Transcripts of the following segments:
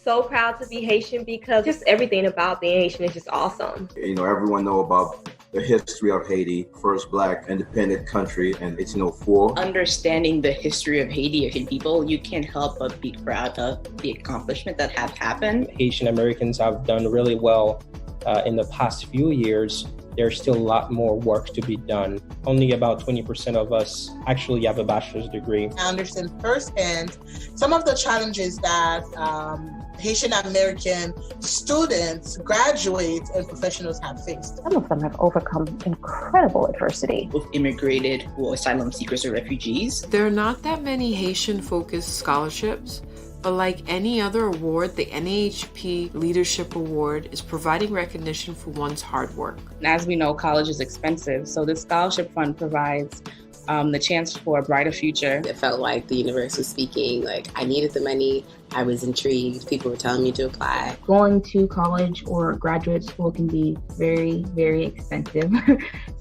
so proud to be Haitian because just everything about being Haitian is just awesome. Everyone know about the history of Haiti, first Black independent country in 1804. Understanding the history of Haiti or Haitian people, you can't help but be proud of the accomplishment that have happened. Haitian Americans have done really well in the past few years. There's still a lot more work to be done. Only about 20% of us actually have a bachelor's degree. I understand firsthand some of the challenges that Haitian American students, graduates, and professionals have faced. Some of them have overcome incredible adversity. Both immigrated or asylum seekers or refugees. There are not that many Haitian-focused scholarships, but like any other award, the NAAHP Leadership Award is providing recognition for one's hard work. As we know, college is expensive, so this scholarship fund provides the chance for a brighter future. It felt like the universe was speaking, like I needed the money, I was intrigued, people were telling me to apply. Going to college or graduate school can be very, very expensive.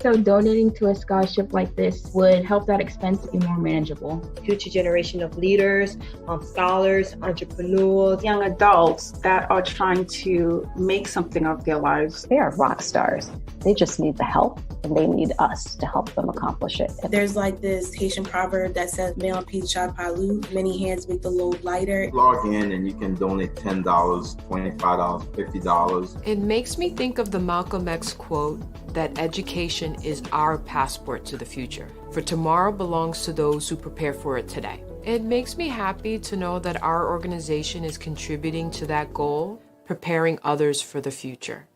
So donating to a scholarship like this would help that expense be more manageable. Future generation of leaders, scholars, entrepreneurs, young adults that are trying to make something of their lives. They are rock stars. They just need the help, and they need us to help them accomplish it. There's like this Haitian proverb that says, "Male piece shot palu," many hands make the load lighter. Log in and you can donate $10, $25, $50. It makes me think of the Malcolm X quote that education is our passport to the future, for tomorrow belongs to those who prepare for it today. It makes me happy to know that our organization is contributing to that goal, preparing others for the future.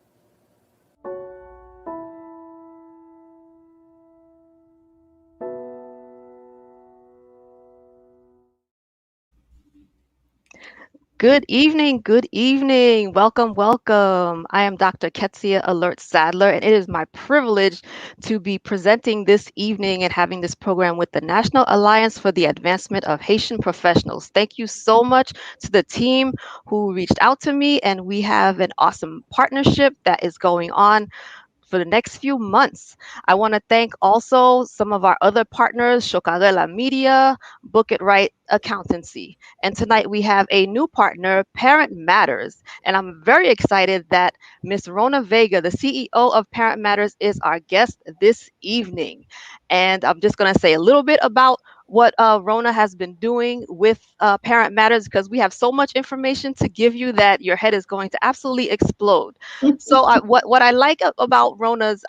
Good evening, good evening. Welcome, welcome. I am Dr. Ketsia Alert Sadler, and it is my privilege to be presenting this evening and having this program with the National Alliance for the Advancement of Haitian Professionals. Thank you so much to the team who reached out to me, and we have an awesome partnership that is going on for the next few months. I want to thank also some of our other partners, Chocarela Media, Book It Right Accountancy. And tonight we have a new partner, Parent Matters. And I'm very excited that Miss Rhona Vega, the CEO of Parent Matters, is our guest this evening. And I'm just going to say a little bit about what Rhona has been doing with Parent Matters, because we have so much information to give you that your head is going to absolutely explode. So what I like about Rhona's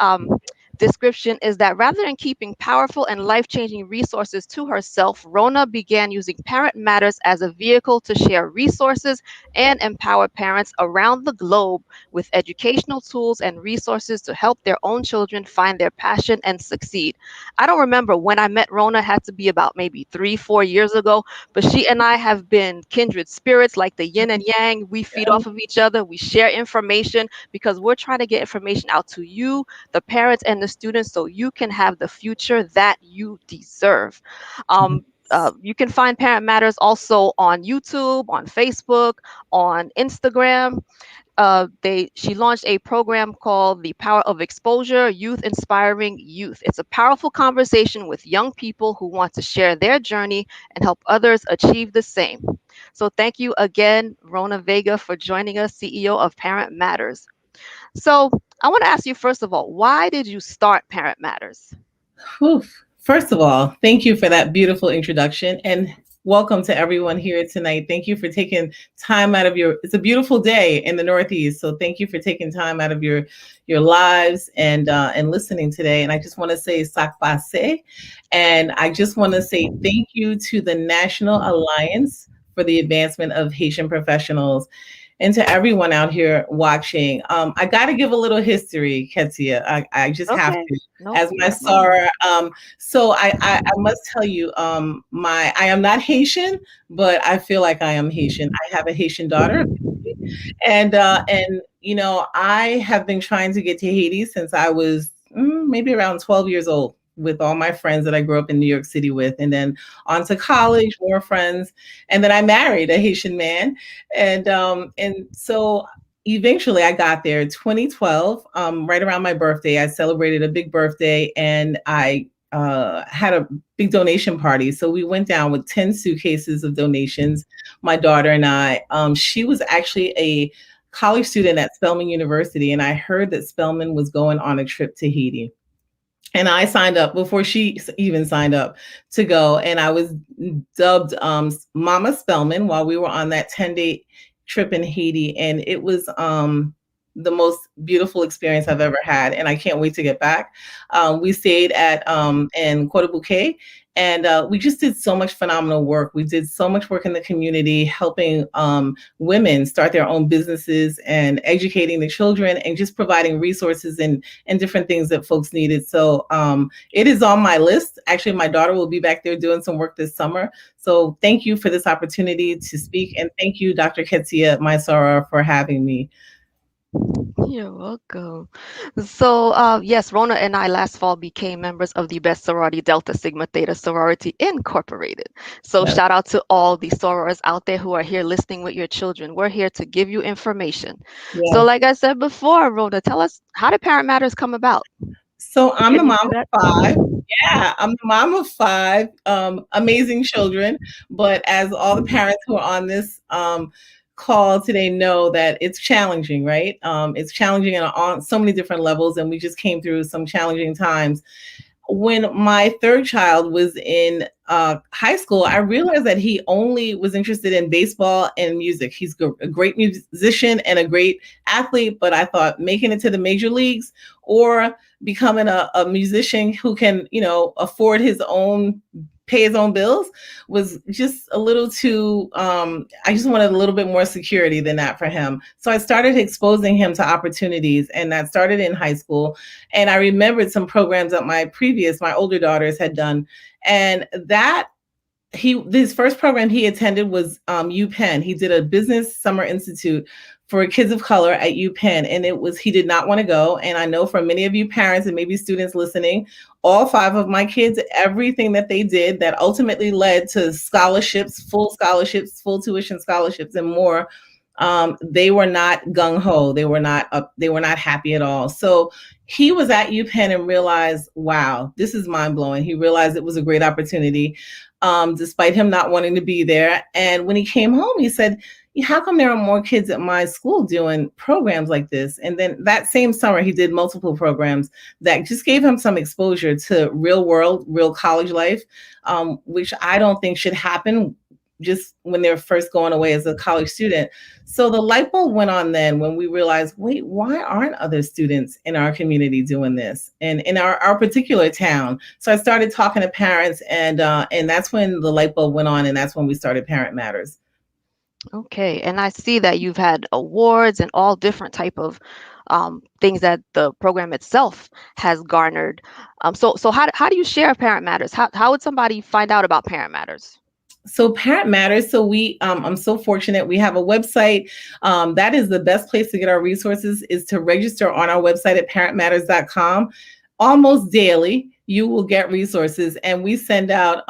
description is that rather than keeping powerful and life-changing resources to herself, Rhona began using Parent Matters as a vehicle to share resources and empower parents around the globe with educational tools and resources to help their own children find their passion and succeed. I don't remember when I met Rhona, had to be about maybe 3-4 years ago, but she and I have been kindred spirits, like the yin and yang. We feed off of each other, we share information because we're trying to get information out to you, the parents and the students, so you can have the future that you deserve. You can find Parent Matters also on YouTube, on Facebook, on Instagram. She launched a program called The Power of Exposure, Youth Inspiring Youth. It's a powerful conversation with young people who want to share their journey and help others achieve the same. So thank you again, Rhona Vega, for joining us, CEO of Parent Matters. So I want to ask you, first of all, why did you start Parent Matters? First of all, thank you for that beautiful introduction, and welcome to everyone here tonight. Thank you for taking time out of it's a beautiful day in the Northeast, so thank you for taking time out of your lives and listening today. And I just want to say sac passe, and I just want to say thank you to the National Alliance for the Advancement of Haitian Professionals. And to everyone out here watching, I got to give a little history, Ketsia. I just have to, as my Sarah. So I must tell you, I am not Haitian, but I feel like I am Haitian. I have a Haitian daughter, and I have been trying to get to Haiti since I was maybe around 12 years old, with all my friends that I grew up in New York City with, and then on to college, more friends. And then I married a Haitian man. And so eventually I got there 2012, right around my birthday. I celebrated a big birthday and I had a big donation party. So we went down with 10 suitcases of donations, my daughter and I. She was actually a college student at Spelman University, and I heard that Spelman was going on a trip to Haiti. And I signed up before she even signed up to go. And I was dubbed Mama Spelman while we were on that 10-day trip in Haiti. And it was the most beautiful experience I've ever had. And I can't wait to get back. We stayed at in Côte Bouquet. And we just did so much phenomenal work. We did so much work in the community, helping women start their own businesses and educating the children and just providing resources and different things that folks needed. So it is on my list. Actually, my daughter will be back there doing some work this summer. So thank you for this opportunity to speak. And thank you, Dr. Ketsia, my soror, for having me. You're welcome. So, yes, Rhona and I last fall became members of the Best Sorority Delta Sigma Theta Sorority Incorporated. So Yes. shout out to all the sorors out there who are here listening with your children. We're here to give you information. Yes. So like I said before, Rhona, tell us, how did Parent Matters come about? So I'm the Can you mom do of that? 5. Yeah, I'm the mom of 5 amazing children. But as all the parents who are on this call today know, that it's challenging, right? It's challenging on so many different levels, and we just came through some challenging times. When my third child was in high school, I realized that he only was interested in baseball and music. He's a great musician and a great athlete, but I thought making it to the major leagues or becoming a musician who can, afford pay his own bills was just a little too, I just wanted a little bit more security than that for him. So I started exposing him to opportunities, and that started in high school. And I remembered some programs that my older daughters had done. And his first program he attended was UPenn. He did a business summer institute for kids of color at UPenn. And he did not want to go. And I know for many of you parents and maybe students listening, all 5 of my kids, everything that they did that ultimately led to scholarships, full tuition scholarships and more, they were not gung-ho. They were not happy at all. So he was at UPenn and realized, wow, this is mind-blowing. He realized it was a great opportunity, despite him not wanting to be there. And when he came home, he said, how come there are more kids at my school doing programs like this? And then that same summer, he did multiple programs that just gave him some exposure to real college life, which I don't think should happen just when they're first going away as a college student. So the light bulb went on then when we realized, wait, why aren't other students in our community doing this and in our particular town? So I started talking to parents, and that's when the light bulb went on, and that's when we started Parent Matters. Okay, and I see that you've had awards and all different type of things that the program itself has garnered. So how do you share Parent Matters? How would somebody find out about Parent Matters? So Parent Matters. So I'm so fortunate. We have a website. That is the best place to get our resources, is to register on our website at parentmatters.com. Almost daily, you will get resources, and we send out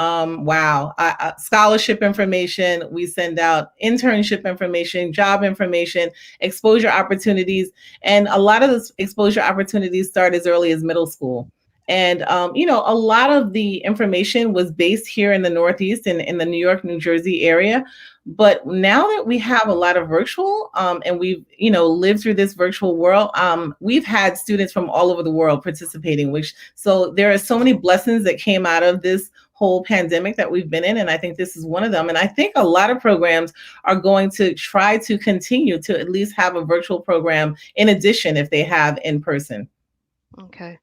scholarship information. We send out internship information, job information, exposure opportunities, and a lot of those exposure opportunities start as early as middle school. And, a lot of the information was based here in the Northeast and in the New York, New Jersey area. But now that we have a lot of virtual and we've, lived through this virtual world, we've had students from all over the world participating, so there are so many blessings that came out of this whole pandemic that we've been in. And I think this is one of them. And I think a lot of programs are going to try to continue to at least have a virtual program in addition if they have in person. Okay.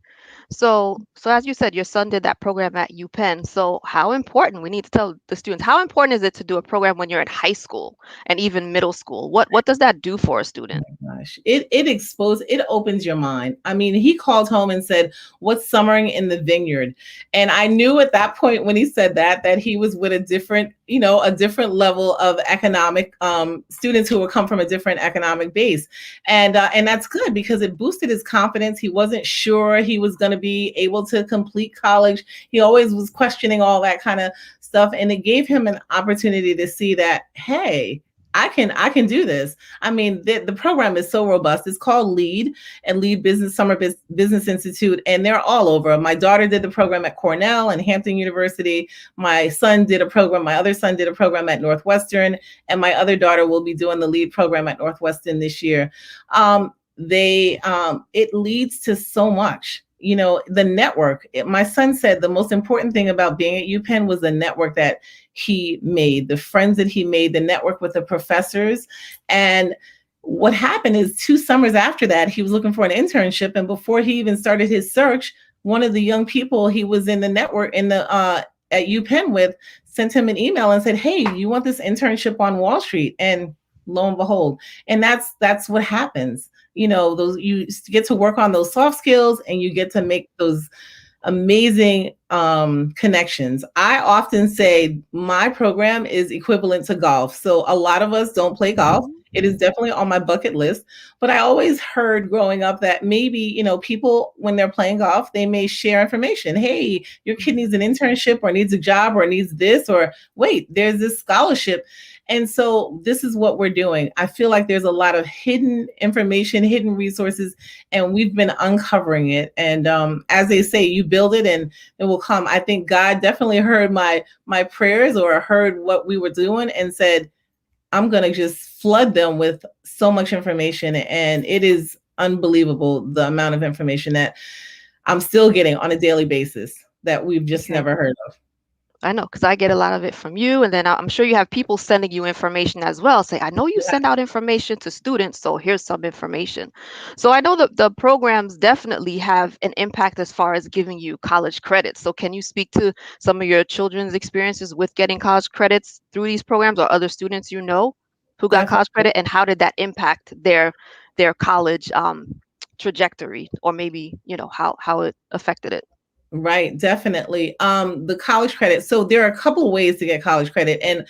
So as you said, your son did that program at UPenn. So how important, we need to tell the students, how important is it to do a program when you're in high school and even middle school? What does that do for a student? Oh my gosh, it opens your mind. I mean, he called home and said, what's summering in the vineyard? And I knew at that point when he said that he was with a different level of economic students who would come from a different economic base. And that's good because it boosted his confidence. He wasn't sure he was going to be able to complete college. He always was questioning all that kind of stuff. And it gave him an opportunity to see that, hey, I can do this. I mean, the program is so robust. It's called LEAD and LEAD Business Institute, and they're all over. My daughter did the program at Cornell and Hampton University. My other son did a program at Northwestern, and my other daughter will be doing the LEAD program at Northwestern this year. It leads to so much. The network. My son said the most important thing about being at UPenn was the network that he made, the friends that he made, the network with the professors. And what happened is 2 summers after that, he was looking for an internship. And before he even started his search, one of the young people he was in the network at UPenn with sent him an email and said, hey, you want this internship on Wall Street? And lo and behold, and that's what happens. You get to work on those soft skills and you get to make those amazing connections. I often say my program is equivalent to golf. So a lot of us don't play golf. It is definitely on my bucket list, but I always heard growing up that maybe, people, when they're playing golf, they may share information. Hey, your kid needs an internship or needs a job or needs this, or wait, there's this scholarship. And so this is what we're doing. I feel like there's a lot of hidden information, hidden resources, and we've been uncovering it. And as they say, you build it and it will come. I think God definitely heard my prayers or heard what we were doing and said, I'm going to just flood them with so much information. And it is unbelievable, the amount of information that I'm still getting on a daily basis that we've just never heard of. I know, because I get a lot of it from you, and then I'm sure you have people sending you information as well. Say, I know you send out information to students, so here's some information. So I know that the programs definitely have an impact as far as giving you college credits. So can you speak to some of your children's experiences with getting college credits through these programs, or other students who got college credit, and how did that impact their college trajectory, or maybe how it affected it? Right, definitely. The college credit. So there are a couple of ways to get college credit. And,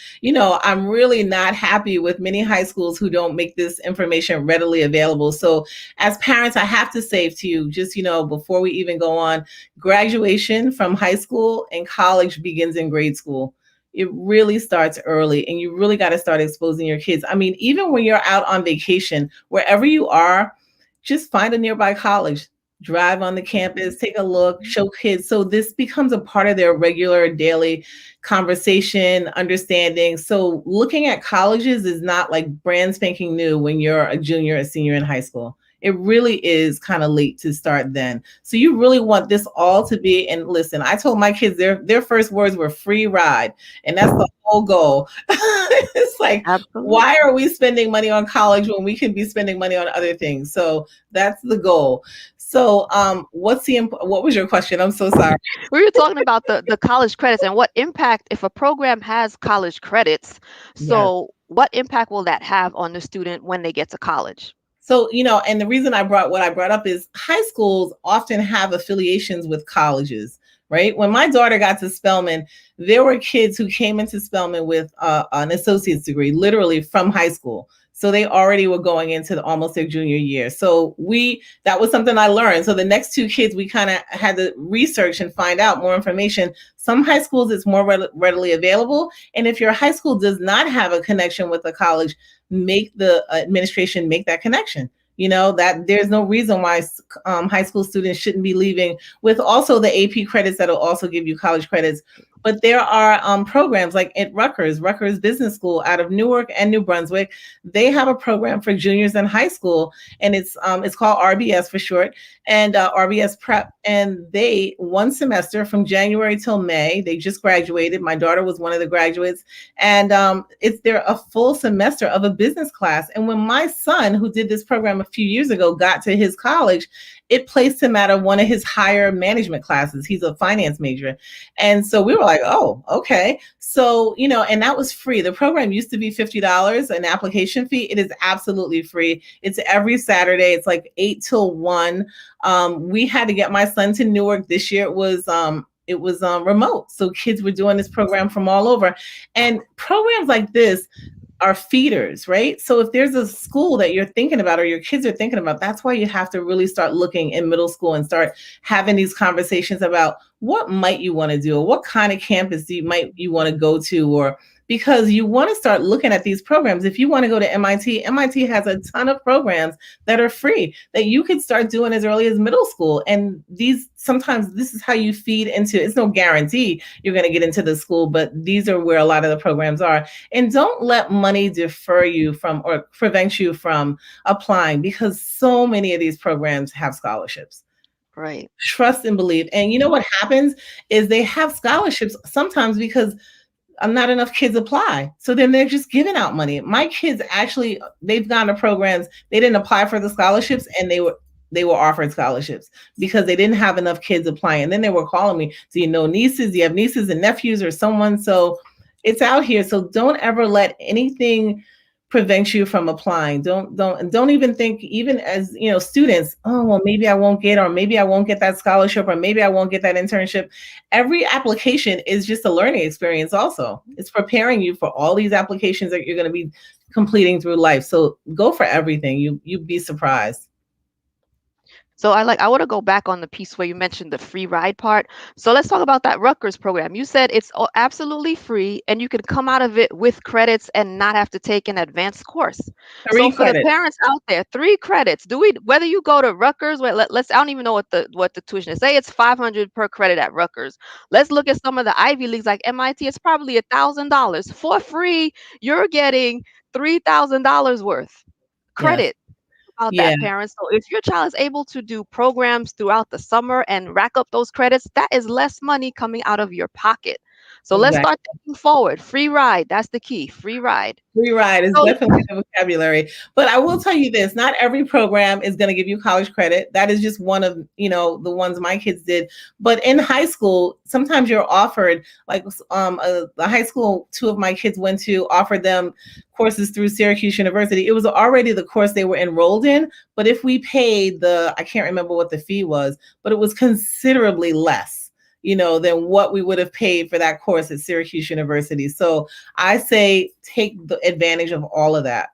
I'm really not happy with many high schools who don't make this information readily available. So as parents, I have to say to you, just, before we even go on, graduation from high school and college begins in grade school. It really starts early, and you really got to start exposing your kids. I mean, even when you're out on vacation, wherever you are, just find a nearby college. Drive on the campus, take a look, show kids. So this becomes a part of their regular daily conversation, understanding. So looking at colleges is not like brand spanking new when you're a junior, a senior in high school. It really is kind of late to start then. So you really want this all to be, and listen, I told my kids their first words were free ride. And that's the whole goal. It's like, absolutely. Why are we spending money on college when we can be spending money on other things? So that's the goal. So what was your question? I'm so sorry. We were talking about the college credits and what impact, if a program has college credits, so what impact will that have on the student when they get to college? So, and the reason I brought up is high schools often have affiliations with colleges, right? When my daughter got to Spelman, there were kids who came into Spelman with an associate's degree, literally from high school. So they already were going into almost their junior year. So that was something I learned. So the next 2 kids, we kind of had to research and find out more information. Some high schools, it's more readily available. And if your high school does not have a connection with a college, make the administration make that connection. That there's no reason why high school students shouldn't be leaving with also the AP credits that'll also give you college credits. But there are programs like at Rutgers Business School out of Newark and New Brunswick. They have a program for juniors in high school, and it's called RBS for short, and RBS Prep. And they, one semester from January till May, they just graduated. My daughter was one of the graduates, and they're a full semester of a business class. And when my son, who did this program a few years ago, got to his college, it placed him out of one of his higher management classes. He's a finance major. And so we were like, oh, okay. So, and that was free. The program used to be $50, an application fee. It is absolutely free. It's every Saturday. It's like 8 till 1. We had to get my son to Newark this year. It was remote. So kids were doing this program from all over. And programs like this are feeders, right? So if there's a school that you're thinking about or your kids are thinking about, that's why you have to really start looking in middle school and start having these conversations about what might you want to do, or what kind of campus you want to go to, or because you want to start looking at these programs. If you want to go to MIT, MIT has a ton of programs that are free that you could start doing as early as middle school. And sometimes this is how you feed into, it's no guarantee you're going to get into the school, but these are where a lot of the programs are. And don't let money defer you from or prevent you from applying, because so many of these programs have scholarships. Right. Trust and believe. And you know what happens is they have scholarships sometimes because not enough kids apply. So then they're just giving out money. My kids actually, they've gone to programs, they didn't apply for the scholarships, and they were offered scholarships because they didn't have enough kids applying. And then they were calling me, do you know nieces? Do you have nieces and nephews or someone? So it's out here. So don't ever let anything prevent you from applying. Don't even think, even as students, oh well, maybe I won't get, or maybe I won't get that scholarship, or maybe I won't get that internship. Every application is just a learning experience. Also, it's preparing you for all these applications that you're going to be completing through life. So go for everything. You'd be surprised. So I want to go back on the piece where you mentioned the free ride part. So let's talk about that Rutgers program. You said it's absolutely free and you can come out of it with credits and not have to take an advanced course. So for the parents out there, 3 credits. Whether you go to Rutgers, I don't even know what the tuition is. Say it's $500 per credit at Rutgers. Let's look at some of the Ivy Leagues like MIT. It's probably $1,000 for free. You're getting $3,000 worth credit. About that, parents. So if your child is able to do programs throughout the summer and rack up those credits, that is less money coming out of your pocket. So let's start thinking forward. Free ride. That's the key. Free ride. Free ride is definitely the vocabulary. But I will tell you this, not every program is going to give you college credit. That is just one of, the ones my kids did. But in high school, sometimes you're offered, like the high school 2 of my kids went to offered them courses through Syracuse University. It was already the course they were enrolled in. But if we paid I can't remember what the fee was, but it was considerably less than what we would have paid for that course at Syracuse University. So I say take the advantage of all of that.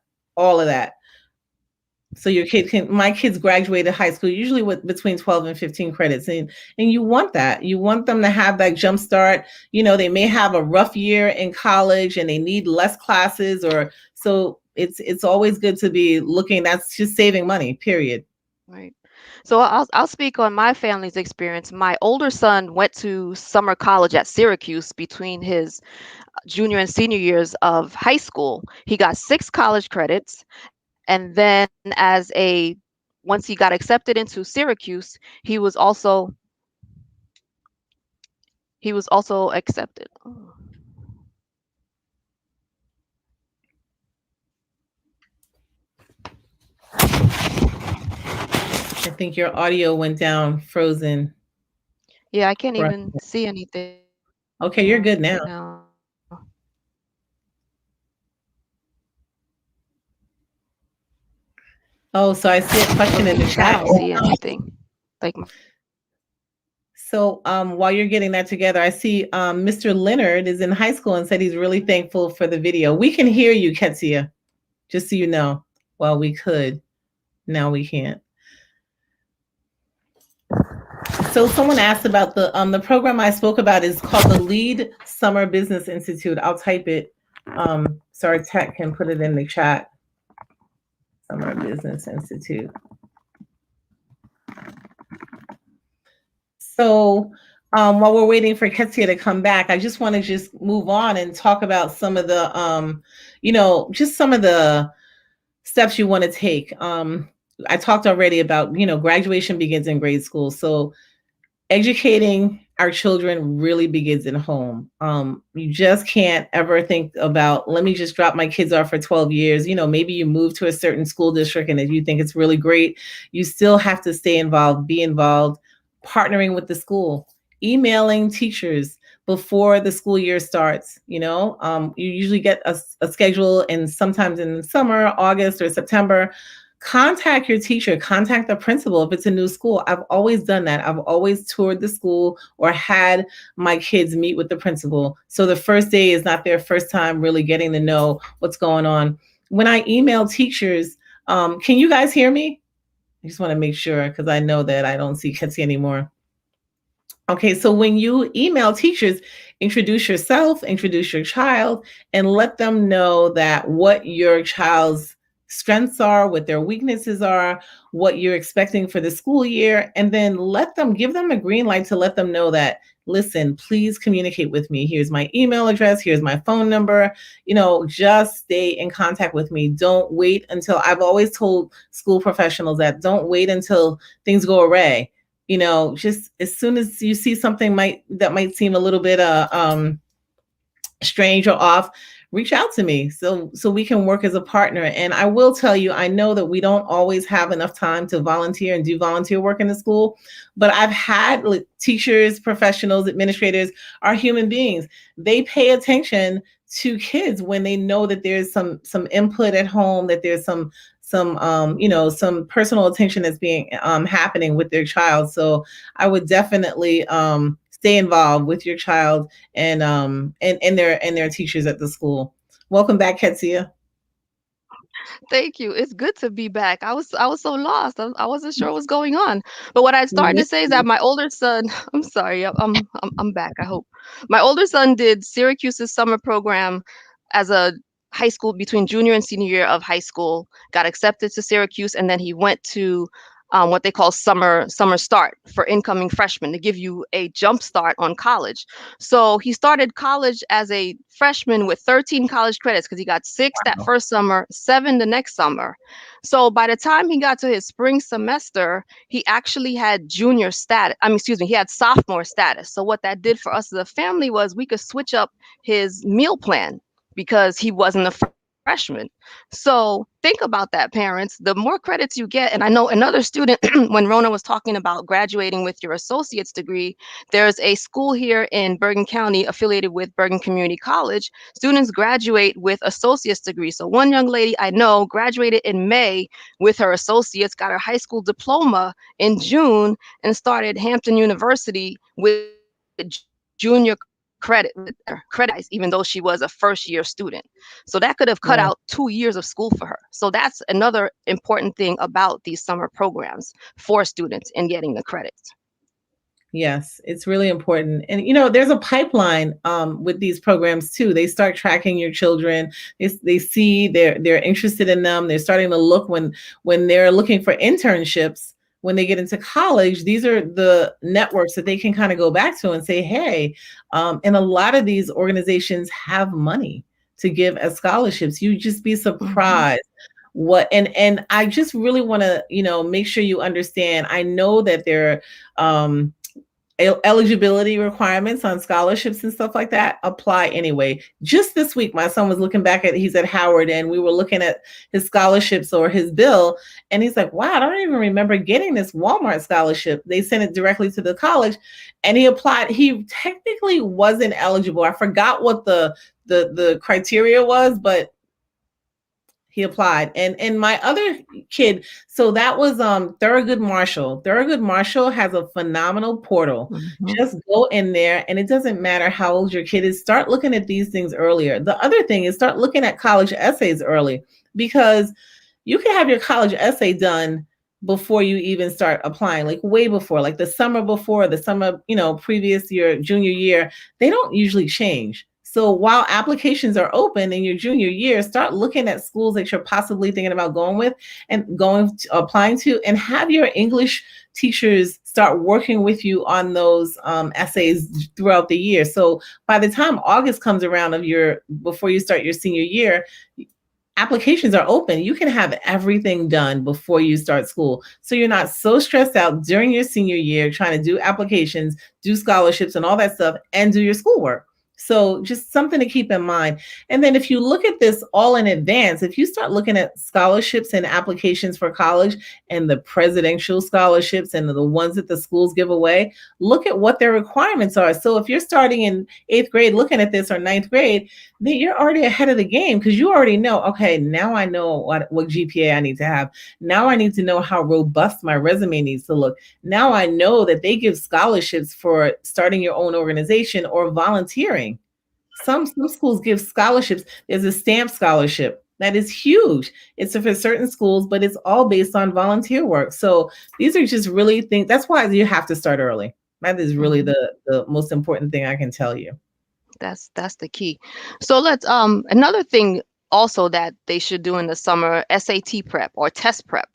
So my kids graduated high school usually with between 12 and 15 credits. And you want that. You want them to have that jump start. They may have a rough year in college and they need less classes, so it's always good to be looking. That's just saving money, period. Right. So I'll speak on my family's experience. My older son went to summer college at Syracuse between his junior and senior years of high school. He got 6 college credits, and then once he got accepted into Syracuse, he was also accepted. I think your audio went down, frozen. Yeah, I can't even see anything. Okay, you're good now. Oh, so I see a question in the chat. I don't see anything. So while you're getting that together, I see Mr. Leonard is in high school and said he's really thankful for the video. We can hear you, Ketsia, just so you know. Well, we could. Now we can't. So someone asked about the program I spoke about is called the Lead Summer Business Institute. I'll type it so our tech can put it in the chat. Summer Business Institute. So while we're waiting for Ketsia to come back, I just want to move on and talk about some of the, just some of the steps you want to take. I talked already about, graduation begins in grade school. So educating our children really begins at home. You just can't ever think about, let me just drop my kids off for 12 years. Maybe you move to a certain school district and if you think it's really great, you still have to stay involved, be involved, partnering with the school, emailing teachers before the school year starts. You usually get a schedule, and sometimes in the summer, August or September. Contact your teacher, contact the principal if it's a new school. I've always done that. I've always toured the school or had my kids meet with the principal. So the first day is not their first time really getting to know what's going on. When I email teachers, can you guys hear me? I just want to make sure because I know that I don't see Ketsia anymore. Okay, so when you email teachers, introduce yourself, introduce your child, and let them know that what your child's strengths are, what their weaknesses are, what you're expecting for the school year, and then give them a green light to let them know that, listen, please communicate with me. Here's my email address, here's my phone number. Just stay in contact with me. Don't wait until, I've always told school professionals that don't wait until things go awry. Just as soon as you see something that might seem a little bit strange or off, reach out to me so we can work as a partner. And I will tell you, I know that we don't always have enough time to volunteer and do volunteer work in the school, but I've had teachers, professionals, administrators are human beings. They pay attention to kids when they know that there's some input at home, that there's some personal attention that's being happening with their child. So I would definitely stay involved with your child and their teachers at the school. Welcome back, Ketsia. Thank you. It's good to be back. I was so lost. I wasn't sure what was going on. But what I started to say is that my older son, I'm sorry, I'm back, I hope. My older son did Syracuse's summer program as a high school between junior and senior year of high school, got accepted to Syracuse, and then he went to what they call summer start for incoming freshmen to give you a jump start on college. So he started college as a freshman with 13 college credits because he got 6 that first summer, 7 the next summer. So by the time he got to his spring semester, he actually had junior status. He had sophomore status. So what that did for us as a family was we could switch up his meal plan because he wasn't a freshman. So think about that, parents. The more credits you get, and I know another student, when Rhona was talking about graduating with your associate's degree, there's a school here in Bergen County affiliated with Bergen Community College. Students graduate with associate's degree. So one young lady I know graduated in May with her associates, got her high school diploma in June, and started Hampton University with junior credit, even though she was a first year student. So that could have cut out 2 years of school for her. So that's another important thing about these summer programs for students in getting the credits. Yes, it's really important. And, there's a pipeline with these programs too. They start tracking your children. They see they're interested in them. They're starting to look when they're looking for internships. When they get into college, these are the networks that they can kind of go back to and say, hey, and a lot of these organizations have money to give as scholarships. You just be surprised what, and I just really want to, make sure you understand. I know that there are eligibility requirements on scholarships and stuff like that apply anyway. Just this week, my son was looking back he's at Howard, and we were looking at his scholarships or his bill, and he's like, wow, I don't even remember getting this Walmart scholarship. They sent it directly to the college, and he applied. He technically wasn't eligible. I forgot what the criteria was, but he applied. And my other kid, so that was Thurgood Marshall. Thurgood Marshall has a phenomenal portal. Just go in there, and it doesn't matter how old your kid is. Start looking at these things earlier. The other thing is start looking at college essays early, because you can have your college essay done before you even start applying, like way before, like the summer before, the summer, previous year, junior year. They don't usually change. So while applications are open in your junior year, start looking at schools that you're possibly thinking about going with and applying to, and have your English teachers start working with you on those essays throughout the year. So by the time August comes around before you start your senior year, applications are open. You can have everything done before you start school. So you're not so stressed out during your senior year trying to do applications, do scholarships and all that stuff, and do your schoolwork. So just something to keep in mind. And then if you look at this all in advance, if you start looking at scholarships and applications for college and the presidential scholarships and the ones that the schools give away, look at what their requirements are. So if you're starting in 8th grade looking at this, or 9th grade, then you're already ahead of the game, because you already know, okay, now I know what GPA I need to have. Now I need to know how robust my resume needs to look. Now I know that they give scholarships for starting your own organization or volunteering. Some schools give scholarships. There's a STAMP scholarship that is huge. It's for certain schools, but it's all based on volunteer work. So these are just really things. That's why you have to start early. Math is really the most important thing I can tell you. That's the key. So let's another thing also that they should do in the summer, SAT prep or test prep.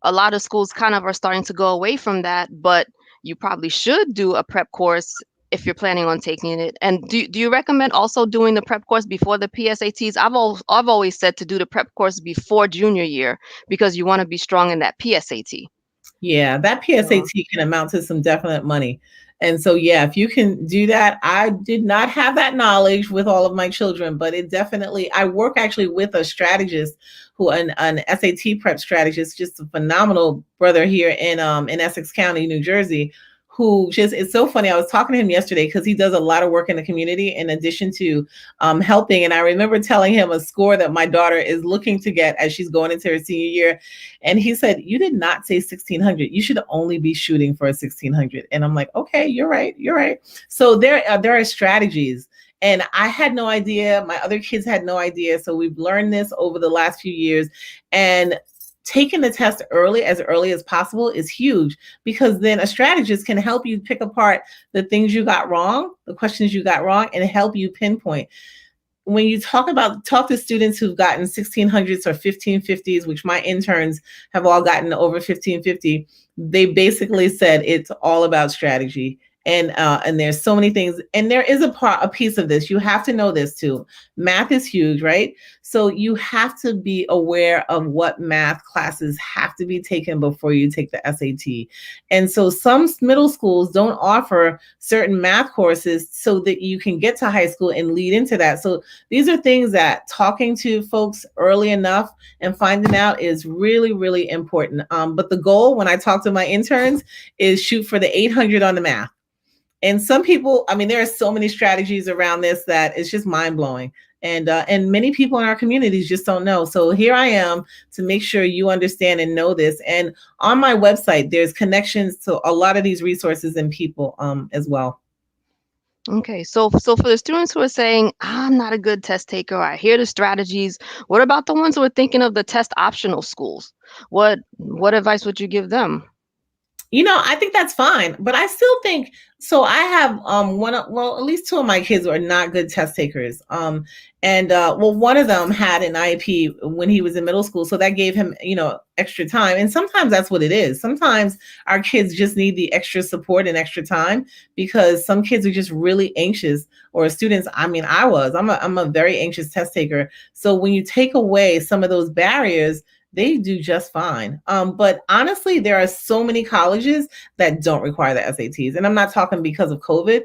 A lot of schools kind of are starting to go away from that, but you probably should do a prep course if you're planning on taking it. And do you recommend also doing the prep course before the PSATs? I've always said to do the prep course before junior year because you want to be strong in that PSAT. Yeah, that PSAT can amount to some definite money. And so, yeah, if you can do that, I did not have that knowledge with all of my children, but it definitely, I work actually with a strategist who, an SAT prep strategist, just a phenomenal brother here in Essex County, New Jersey, who just, it's so funny. I was talking to him yesterday because he does a lot of work in the community in addition to helping. And I remember telling him a score that my daughter is looking to get as she's going into her senior year. And he said, you did not say 1600. You should only be shooting for a 1600. And I'm like, okay, you're right. You're right. So there are strategies. And I had no idea. My other kids had no idea. So we've learned this over the last few years. And taking the test as early as possible is huge, because then a strategist can help you pick apart the things you got wrong, the questions you got wrong, and help you pinpoint. When you talk to students who've gotten 1600s or 1550s, which my interns have all gotten over 1550, they basically said it's all about strategy. And there's so many things, and there is a piece of this. You have to know this too. Math is huge, right? So you have to be aware of what math classes have to be taken before you take the SAT. And so some middle schools don't offer certain math courses so that you can get to high school and lead into that. So these are things that talking to folks early enough and finding out is really, really important. But the goal when I talk to my interns is shoot for the 800 on the math. And some people, I mean, there are so many strategies around this that it's just mind blowing. And many people in our communities just don't know. So here I am to make sure you understand and know this. And on my website, there's connections to a lot of these resources and people as well. Okay, so for the students who are saying, I'm not a good test taker, I hear the strategies, what about the ones who are thinking of the test optional schools? What advice would you give them? You know, I think that's fine, but I still think, so I have at least two of my kids are not good test takers. One of them had an IEP when he was in middle school, so that gave him, extra time. And sometimes that's what it is. Sometimes our kids just need the extra support and extra time because some kids are just really anxious, or students. I mean, I'm a very anxious test taker. So when you take away some of those barriers, they do just fine. But honestly, there are so many colleges that don't require the SATs. And I'm not talking because of COVID.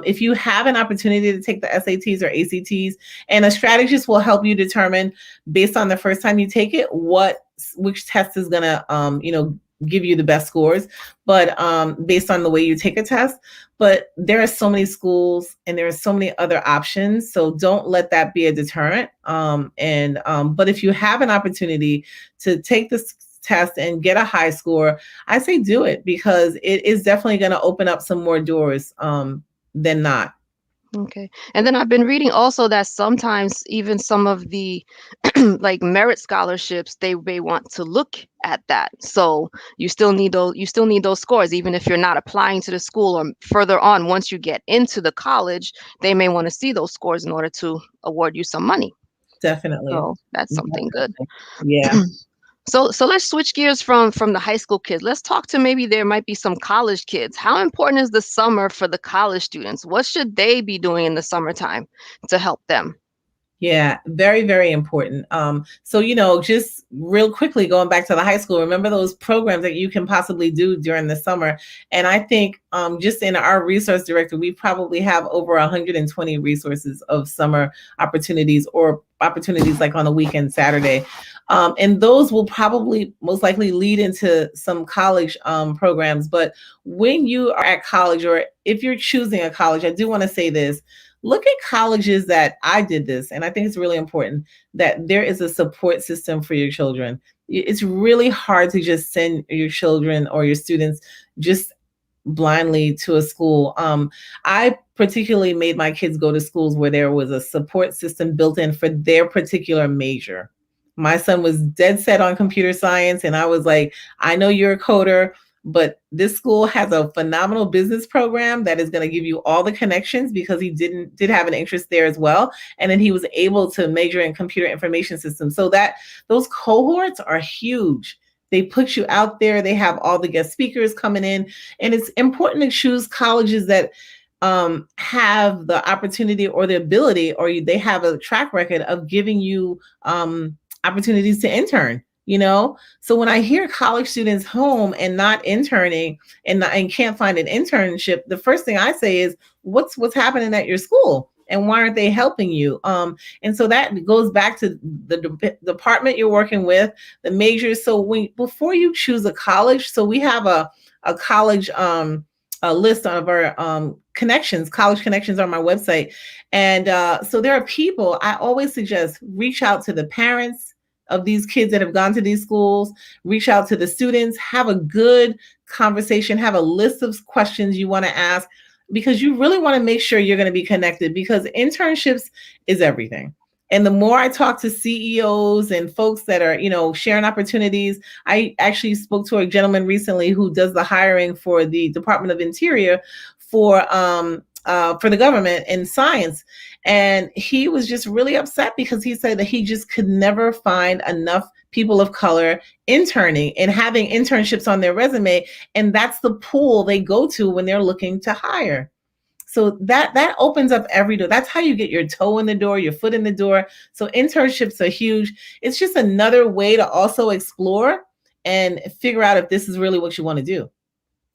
If you have an opportunity to take the SATs or ACTs, and a strategist will help you determine based on the first time you take it, which test is gonna, give you the best scores, but based on the way you take a test. But there are so many schools and there are so many other options. So don't let that be a deterrent. But if you have an opportunity to take this test and get a high score, I say do it, because it is definitely going to open up some more doors than not. Okay. And then I've been reading also that sometimes even some of the like merit scholarships, they may want to look at that. So you still need those scores, even if you're not applying to the school, or further on, once you get into the college, they may want to see those scores in order to award you some money. Definitely. So that's something good. Yeah. So let's switch gears from the high school kids. Let's talk to, maybe there might be some college kids. How important is the summer for the college students? What should they be doing in the summertime to help them? Yeah, very, very important. So, just real quickly, going back to the high school, remember those programs that you can possibly do during the summer. And I think just in our resource directory, we probably have over 120 resources of summer opportunities, or opportunities like on the weekend, Saturday. And those will probably most likely lead into some college programs. But when you are at college, or if you're choosing a college, I do want to say this. Look at colleges that I did this, and I think it's really important that there is a support system for your children. It's really hard to just send your children or your students just blindly to a school. I particularly made my kids go to schools where there was a support system built in for their particular major. My son was dead set on computer science, and I was like, I know you're a coder. but this school has a phenomenal business program that is going to give you all the connections because he did have an interest there as well. And then he was able to major in computer information systems. So that those cohorts are huge. They put you out there. They have all the guest speakers coming in. And it's important to choose colleges that have the opportunity or the ability, or they have a track record of giving you opportunities to intern. So when I hear college students home and not interning and can't find an internship, the first thing I say is, what's happening at your school? And why aren't they helping you? And so that goes back to the department you're working with, the majors. So before you choose a college, so we have a college a list of our connections, college connections on my website. And so there are people, I always suggest reach out to the parents of these kids that have gone to these schools, reach out to the students, have a good conversation, have a list of questions you want to ask, because you really want to make sure you're going to be connected, because internships is everything. And the more I talk to CEOs and folks that are, sharing opportunities, I actually spoke to a gentleman recently who does the hiring for the Department of Interior for the government in science. And he was just really upset because he said that he just could never find enough people of color interning and having internships on their resume. And that's the pool they go to when they're looking to hire. So that opens up every door. That's how you get your toe in the door, your foot in the door. So internships are huge. It's just another way to also explore and figure out if this is really what you want to do,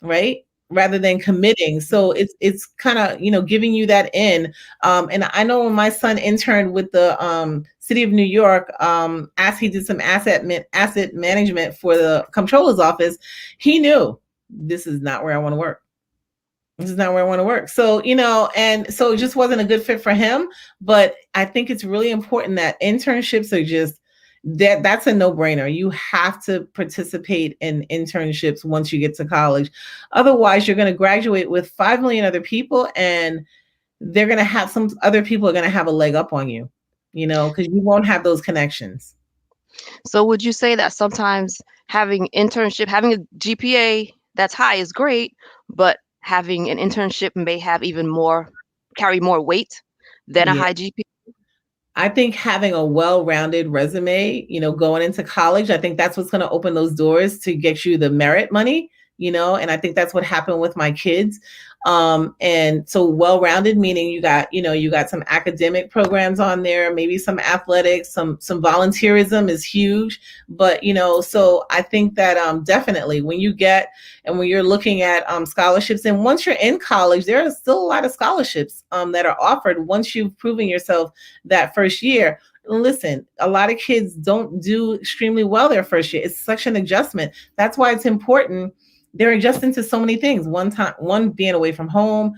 right? Rather than committing. So it's kind of, giving you that in. And I know when my son interned with the city of New York, as he did some asset management for the comptroller's office, he knew this is not where I want to work. This is not where I want to work. So, and so it just wasn't a good fit for him. But I think it's really important that internships are just that's a no-brainer. You have to participate in internships once you get to college. Otherwise, you're going to graduate with 5 million other people, and they're going to have some other people are going to have a leg up on you, because you won't have those connections. So would you say that sometimes having a GPA that's high is great, but having an internship may have carry more weight than a high GPA? I think having a well-rounded resume, going into college, I think that's what's going to open those doors to get you the merit money, and I think that's what happened with my kids. And so well-rounded, meaning you got some academic programs on there, maybe some athletics, some volunteerism is huge. But, so I think that definitely when you're looking at scholarships, and once you're in college, there are still a lot of scholarships that are offered once you've proven yourself that first year. Listen, a lot of kids don't do extremely well their first year. It's such an adjustment. That's why it's important. They're adjusting to so many things. One being away from home.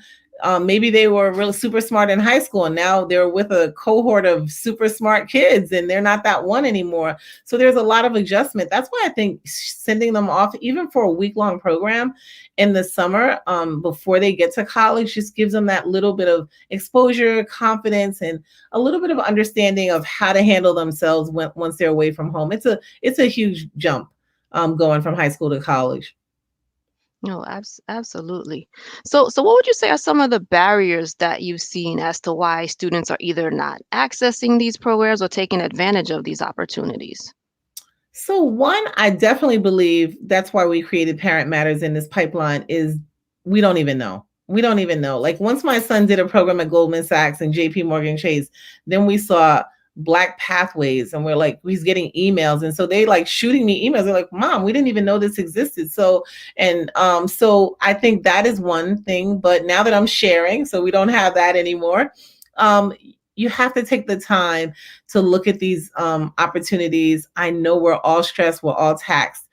Maybe they were really super smart in high school, and now they're with a cohort of super smart kids, and they're not that one anymore. So there's a lot of adjustment. That's why I think sending them off, even for a week-long program in the summer, before they get to college, just gives them that little bit of exposure, confidence, and a little bit of understanding of how to handle themselves once they're away from home. It's a huge jump going from high school to college. No, absolutely. So what would you say are some of the barriers that you've seen as to why students are either not accessing these programs or taking advantage of these opportunities? So one, I definitely believe that's why we created Parent Matters in this pipeline is we don't even know. We don't even know. Like once my son did a program at Goldman Sachs and JP Morgan Chase, then we saw Black Pathways, and we're like, he's getting emails. And so they like shooting me emails. They're like, Mom, we didn't even know this existed. So I think that is one thing, but now that I'm sharing, so we don't have that anymore. You have to take the time to look at these opportunities. I know we're all stressed, we're all taxed.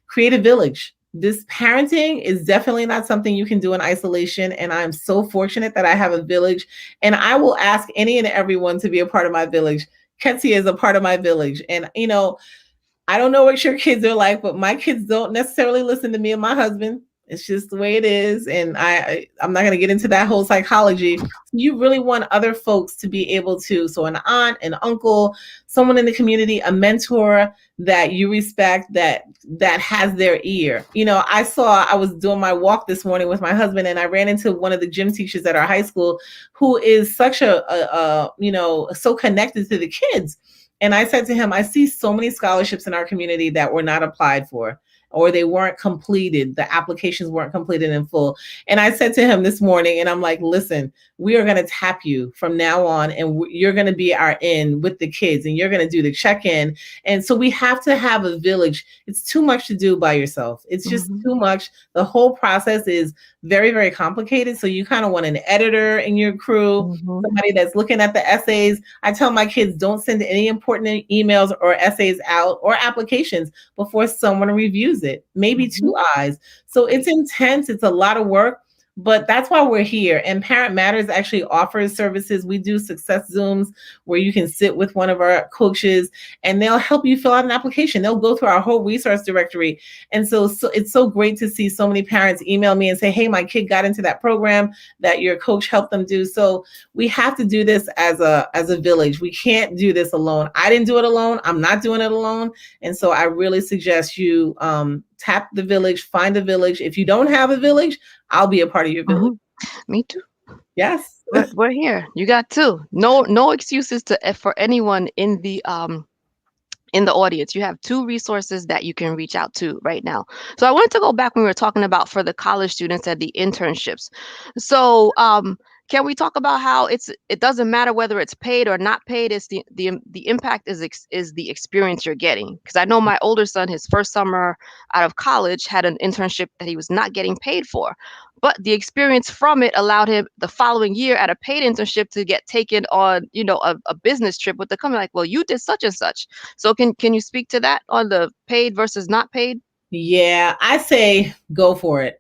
Create a village. This parenting is definitely not something you can do in isolation. And I'm so fortunate that I have a village, and I will ask any and everyone to be a part of my village. Ketsia is a part of my village. And, I don't know what your kids are like, but my kids don't necessarily listen to me and my husband. It's just the way it is. And I'm not going to get into that whole psychology. You really want other folks to be able to, so an aunt, an uncle, someone in the community, a mentor that you respect, that has their ear. I was doing my walk this morning with my husband, and I ran into one of the gym teachers at our high school who is such so connected to the kids. And I said to him, I see so many scholarships in our community that were not applied for, or they weren't completed. The applications weren't completed in full. And I said to him this morning, and I'm like, listen, we are going to tap you from now on, and you're going to be our in with the kids, and you're going to do the check-in. And so we have to have a village. It's too much to do by yourself. It's just too much. The whole process is very, very complicated. So you kind of want an editor in your crew, somebody that's looking at the essays. I tell my kids, don't send any important emails or essays out or applications before someone reviews it, maybe 2 eyes. So it's intense. It's a lot of work, but that's why we're here. And Parent Matters actually offers services. We do success Zooms where you can sit with one of our coaches and they'll help you fill out an application. They'll go through our whole resource directory. And so it's so great to see so many parents email me and say, hey, my kid got into that program that your coach helped them do. So we have to do this as a village. We can't do this alone. I didn't do it alone. I'm not doing it alone. And so I really suggest you tap the village, find a village. If you don't have a village, I'll be a part of your village. Me too. Yes. We're here. You got two. No excuses for anyone in the audience. You have 2 resources that you can reach out to right now. So I wanted to go back when we were talking about for the college students and the internships. So can we talk about how it doesn't matter whether it's paid or not paid? It's the impact is the experience you're getting. Because I know my older son, his first summer out of college, had an internship that he was not getting paid for, but the experience from it allowed him the following year at a paid internship to get taken on a business trip with the company. Like, well, you did such and such. So can you speak to that on the paid versus not paid? Yeah, I say go for it.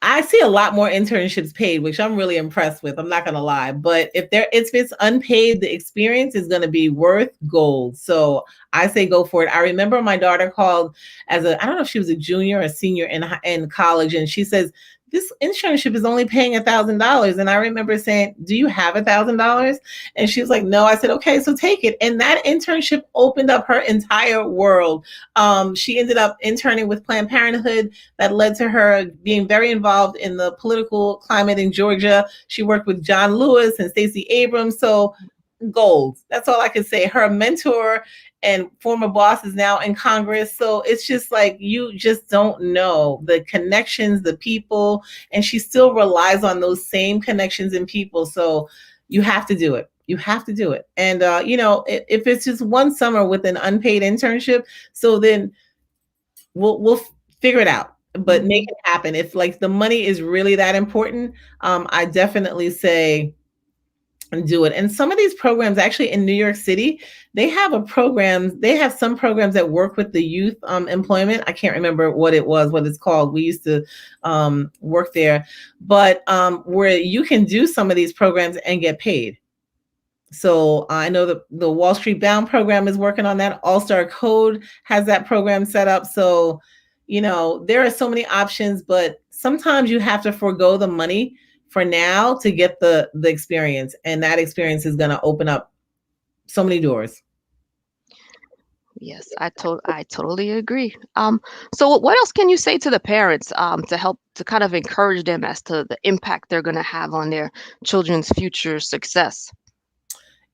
I see a lot more internships paid, which I'm really impressed with. I'm not going to lie. But if it's unpaid, the experience is going to be worth gold. So I say go for it. I remember my daughter called I don't know if she was a junior or a senior in college. And she says, this internship is only paying $1,000. And I remember saying, do you have $1,000? And she was like, no. I said, okay, so take it. And that internship opened up her entire world. She ended up interning with Planned Parenthood. That led to her being very involved in the political climate in Georgia. She worked with John Lewis and Stacey Abrams. So gold. That's all I can say. Her mentor and former boss is now in Congress. So it's just like, you just don't know the connections, the people, and she still relies on those same connections and people. So you have to do it. You have to do it. And, if it's just one summer with an unpaid internship, so then we'll figure it out, but make it happen. If like the money is really that important, I definitely say, and do it. And some of these programs actually in New York City, they have some programs that work with the youth employment. I can't remember what it's called. We used to work there, but where you can do some of these programs and get paid. So I know the Wall Street Bound program is working on that. All-Star Code has that program set up. So, there are so many options, but sometimes you have to forego the money for now to get the experience, and that experience is going to open up so many doors. Yes, I totally agree. So what else can you say to the parents to help to kind of encourage them as to the impact they're going to have on their children's future success?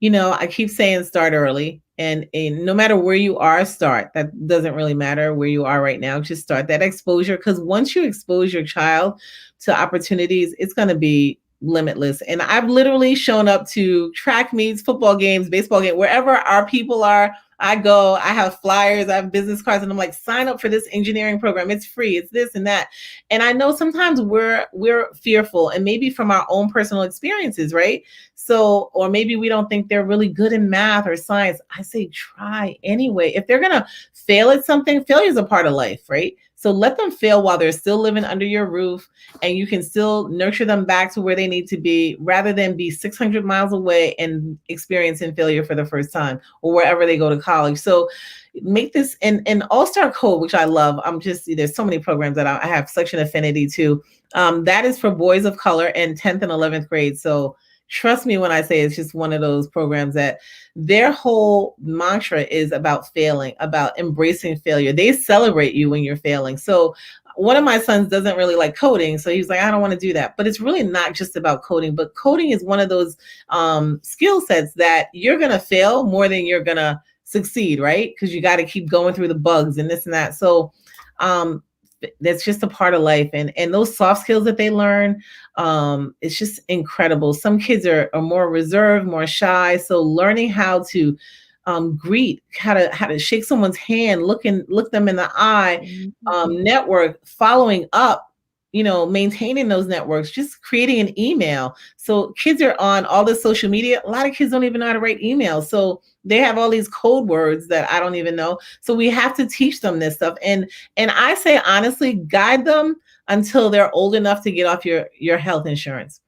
I keep saying start early, and no matter where you are, start. That doesn't really matter where you are right now. Just start that exposure, because once you expose your child to opportunities, it's going to be limitless. And I've literally shown up to track meets, football games, baseball games, wherever our people are. I go, I have flyers, I have business cards, and I'm like, sign up for this engineering program. It's free. It's this and that. And I know sometimes we're fearful, and maybe from our own personal experiences, right? So, or maybe we don't think they're really good in math or science. I say, try anyway. If they're going to fail at something, failure is a part of life, right? So let them fail while they're still living under your roof, and you can still nurture them back to where they need to be, rather than be 600 miles away and experiencing failure for the first time, or wherever they go to college. So make this an all-star code, which I love. There's so many programs that I have such an affinity to. That is for boys of color in 10th and 11th grade. So trust me when I say it's just one of those programs that their whole mantra is about failing, about embracing failure. They celebrate you when you're failing. So one of my sons doesn't really like coding. So he's like, I don't want to do that. But it's really not just about coding, but coding is one of those skill sets that you're going to fail more than you're going to succeed, right? Because you got to keep going through the bugs and this and that. So that's just a part of life. And those soft skills that they learn, it's just incredible. Some kids are more reserved, more shy. So learning how to greet, how to shake someone's hand, look them in the eye, network, following up, maintaining those networks, just creating an email. So kids are on all this social media. A lot of kids don't even know how to write emails. So they have all these code words that I don't even know. So we have to teach them this stuff. And I say, honestly, guide them until they're old enough to get off your health insurance.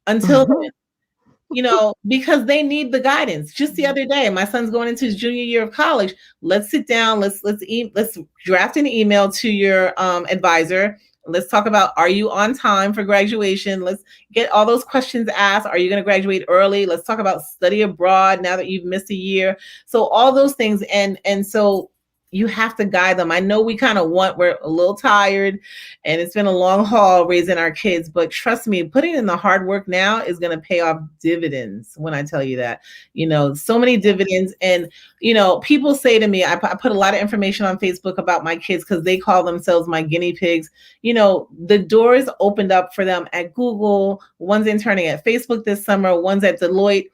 Until then, because they need the guidance. Just the other day, my son's going into his junior year of college. Let's sit down. Let's draft an email to your advisor. Let's talk about, are you on time for graduation? Let's get all those questions asked. Are you going to graduate early? Let's talk about study abroad now that you've missed a year. So all those things. And so you have to guide them. I know we're a little tired and it's been a long haul raising our kids, but trust me, putting in the hard work now is going to pay off dividends when I tell you that, so many dividends. And, people say to me, I put a lot of information on Facebook about my kids because they call themselves my guinea pigs. The doors opened up for them at Google. One's interning at Facebook this summer, one's at Deloitte.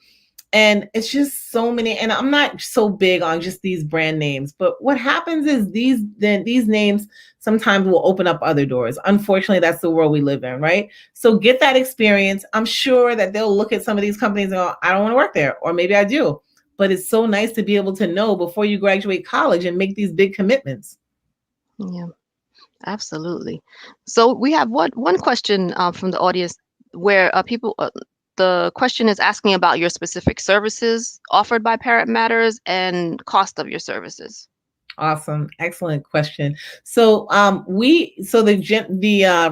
And it's just so many, and I'm not so big on just these brand names, but what happens is these names sometimes will open up other doors. Unfortunately, that's the world we live in, right? So get that experience. I'm sure that they'll look at some of these companies and go, I don't want to work there, or maybe I do. But it's so nice to be able to know before you graduate college and make these big commitments. Yeah, absolutely. So we have one question from the audience where people. The question is asking about your specific services offered by Parent Matters and cost of your services. Awesome. Excellent question. So the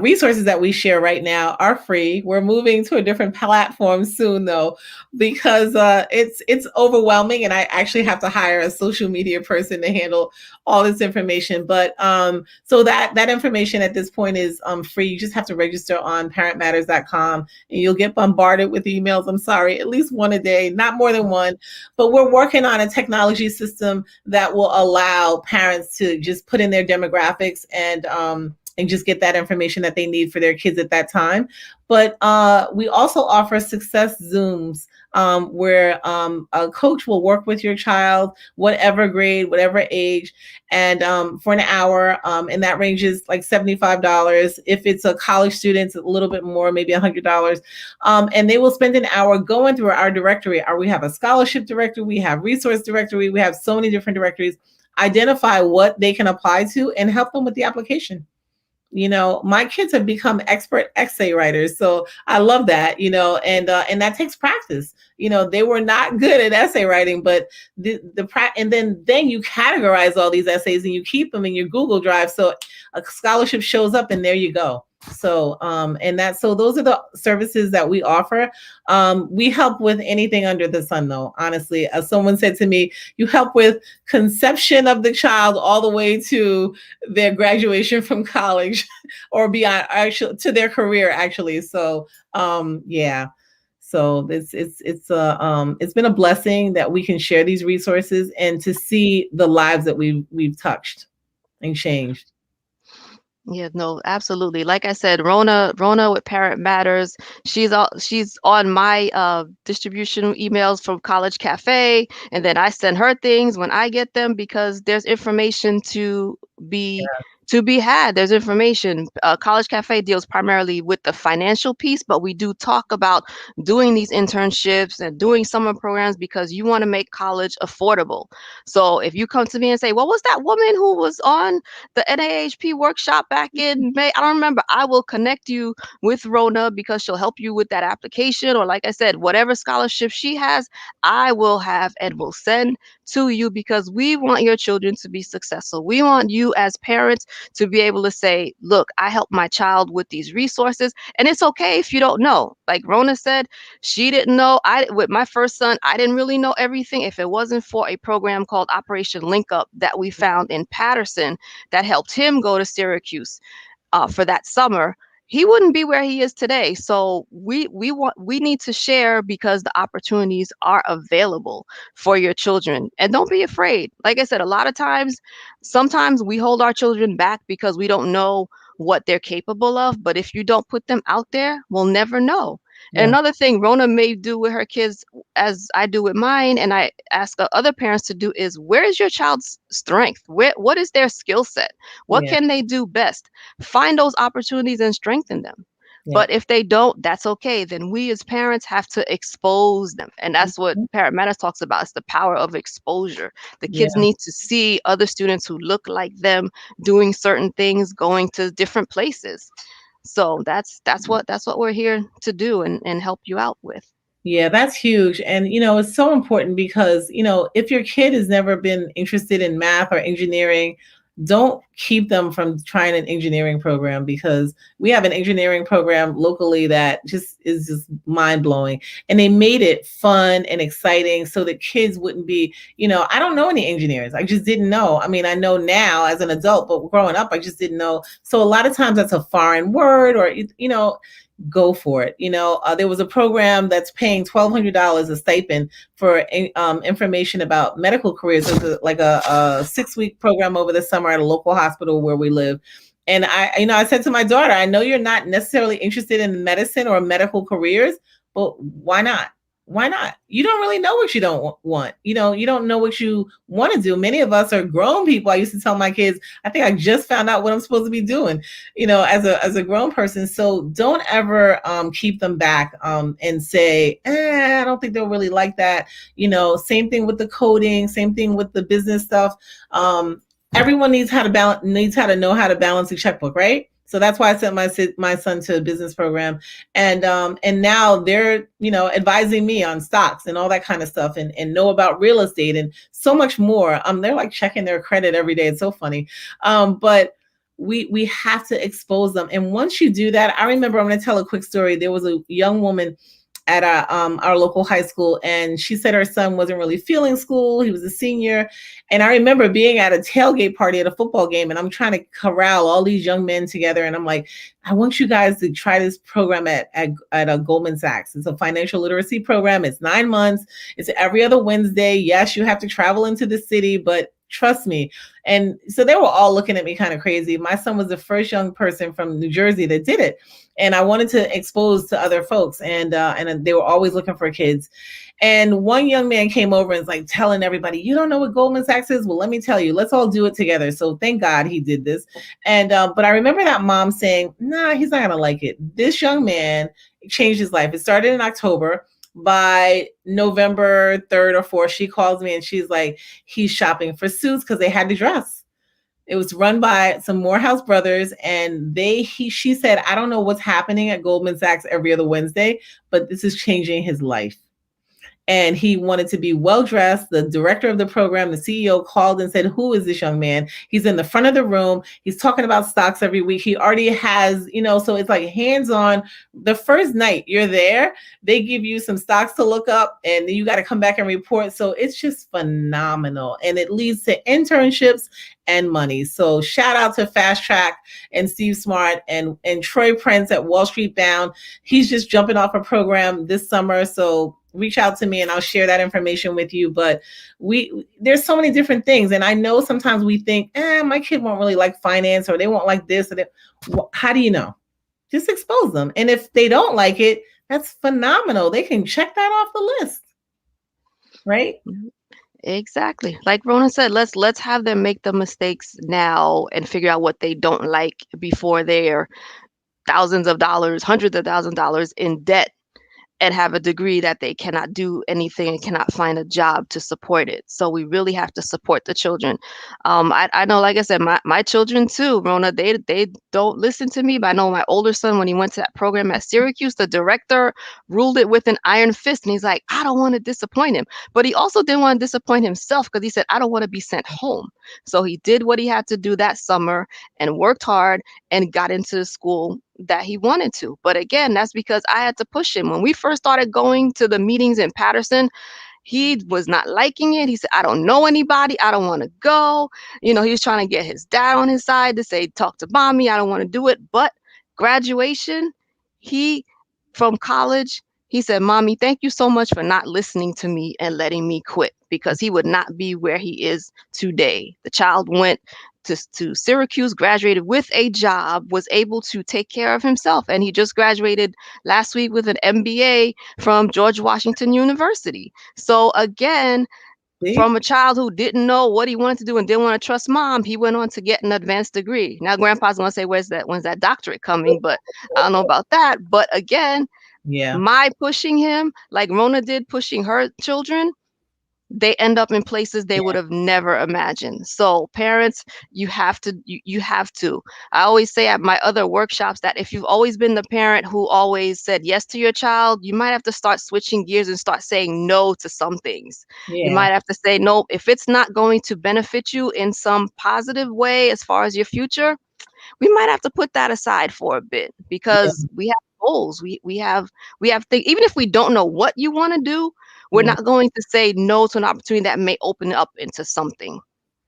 resources that we share right now are free. We're moving to a different platform soon though, because it's overwhelming and I actually have to hire a social media person to handle all this information. But so that information at this point is free. You just have to register on parentmatters.com and you'll get bombarded with emails. I'm sorry, at least one a day, not more than one. But we're working on a technology system that will allow parents to just put in their demographics and just get that information that they need for their kids at that time. But we also offer success Zooms where a coach will work with your child, whatever grade, whatever age, and for an hour, and that ranges like $75. If it's a college student, it's a little bit more, maybe $100. And they will spend an hour going through our directory. We have a scholarship directory, we have resource directory, we have so many different directories. Identify what they can apply to and help them with the application. My kids have become expert essay writers. So I love that, and that takes practice. They were not good at essay writing, but and then you categorize all these essays and you keep them in your Google Drive. So a scholarship shows up and there you go. So, so those are the services that we offer. We help with anything under the sun though, honestly. As someone said to me, you help with conception of the child all the way to their graduation from college or beyond, actually to their career actually. So, yeah. So it's been a blessing that we can share these resources and to see the lives that we've touched and changed. Yeah, no, absolutely. Like I said, Rhona with Parent Matters, she's on my distribution emails from College Cafe, and then I send her things when I get them because there's information to be to be had. There's information. College Cafe deals primarily with the financial piece, but we do talk about doing these internships and doing summer programs because you want to make college affordable. So if you come to me and say, "What was that woman who was on the NAAHP workshop back in May?" I don't remember. I will connect you with Rhona because she'll help you with that application. Or like I said, whatever scholarship she has, I will have and will send to you because we want your children to be successful. We want you as parents to be able to say, look, I helped my child with these resources. And it's okay if you don't know. Like Rhona said, she didn't know. With my first son, I didn't really know everything. If it wasn't for a program called Operation Link Up that we found in Patterson that helped him go to Syracuse for that summer, he wouldn't be where he is today. So we need to share because the opportunities are available for your children. And don't be afraid. Like I said, a lot of times, sometimes we hold our children back because we don't know what they're capable of. But if you don't put them out there, we'll never know. Yeah. And another thing Rhona may do with her kids, as I do with mine, and I ask other parents to do, is where is your child's strength? What is their skill set? What can they do best? Find those opportunities and strengthen them. But if they don't, that's okay. Then we as parents have to expose them. And that's what Parent Matters talks about. It's the power of exposure. The kids need to see other students who look like them doing certain things, going to different places. So that's what we're here to do and help you out with. Yeah, that's huge. And, it's so important because, if your kid has never been interested in math or engineering, don't keep them from trying an engineering program because we have an engineering program locally that is just mind blowing. And they made it fun and exciting so that kids wouldn't be, I don't know any engineers. I just didn't know. I mean, I know now as an adult, but growing up, I just didn't know. So a lot of times that's a foreign word or, go for it. There was a program that's paying $1,200 a stipend for information about medical careers. It was like a 6-week program over the summer at a local hospital where we live. And I said to my daughter, I know you're not necessarily interested in medicine or medical careers, but why not? Why not? You don't really know what you don't want. You don't know what you want to do. Many of us are grown people. I used to tell my kids, I think I just found out what I'm supposed to be doing, as a grown person. So don't ever keep them back and say, I don't think they'll really like that. Same thing with the coding, same thing with the business stuff. Everyone needs how to know how to balance a checkbook, right? So that's why I sent my son to a business program, and now they're advising me on stocks and all that kind of stuff, and know about real estate and so much more. They're like checking their credit every day. It's so funny, but we have to expose them. And once you do that, I remember, I'm going to tell a quick story. There was a young woman at our local high school, and she said her son wasn't really feeling school. He was a senior. And I remember being at a tailgate party at a football game, and I'm trying to corral all these young men together. And I'm like, I want you guys to try this program at a Goldman Sachs. It's a financial literacy program. It's 9 months. It's every other Wednesday. Yes, you have to travel into the city, but trust me. And so they were all looking at me kind of crazy. My son was the first young person from New Jersey that did it. And I wanted to expose to other folks. And they were always looking for kids. And one young man came over and was like telling everybody, you don't know what Goldman Sachs is? Well, let me tell you, let's all do it together. So thank God he did this. And but I remember that mom saying, nah, he's not going to like it. This young man changed his life. It started in October. By November 3rd or 4th, she calls me and she's like, he's shopping for suits because they had to dress. It was run by some Morehouse brothers, and she said, I don't know what's happening at Goldman Sachs every other Wednesday, but this is changing his life. And he wanted to be well-dressed. The director of the program, the CEO, called and said, who is this young man? He's in the front of the room. He's talking about stocks every week. He already has, so it's like hands-on. The first night you're there, they give you some stocks to look up, and then you got to come back and report. So it's just phenomenal. And it leads to internships and money. So shout out to Fast Track and Steve Smart and Troy Prince at Wall Street Bound. He's just jumping off a program this summer. So reach out to me and I'll share that information with you. But there's so many different things. And I know sometimes we think, my kid won't really like finance, or they won't like this. How do you know? Just expose them. And if they don't like it, that's phenomenal. They can check that off the list. Right? Exactly. Like Rhona said, let's have them make the mistakes now and figure out what they don't like before they're thousands of dollars, hundreds of thousands of dollars in debt and have a degree that they cannot do anything and cannot find a job to support it. So we really have to support the children. I know, like I said, my children too, Rhona, they don't listen to me, but I know my older son, when he went to that program at Syracuse, the director ruled it with an iron fist. And he's like, I don't want to disappoint him. But he also didn't want to disappoint himself because he said, I don't want to be sent home. So he did what he had to do that summer and worked hard and got into the school that he wanted to. But again, that's because I had to push him. When we first started going to the meetings in Patterson, he was not liking it. He said, I don't know anybody. I don't want to go. You know, he was trying to get his dad on his side to say, talk to mommy. I don't want to do it. But graduation, from college, he said, Mommy, thank you so much for not listening to me and letting me quit, because he would not be where he is today. The child went to Syracuse, graduated with a job, was able to take care of himself. And he just graduated last week with an MBA from George Washington University. So again, from a child who didn't know what he wanted to do and didn't want to trust mom, he went on to get an advanced degree. Now, grandpa's going to say, when's that doctorate coming? But I don't know about that. But again, my pushing him, like Rhona did pushing her children, they end up in places they would have never imagined. So parents, you have to. I always say at my other workshops that if you've always been the parent who always said yes to your child, you might have to start switching gears and start saying no to some things. You might have to say no. If it's not going to benefit you in some positive way as far as your future, we might have to put that aside for a bit, because we have goals. We have things. Even if we don't know what you want to do, we're not going to say no to an opportunity that may open up into something.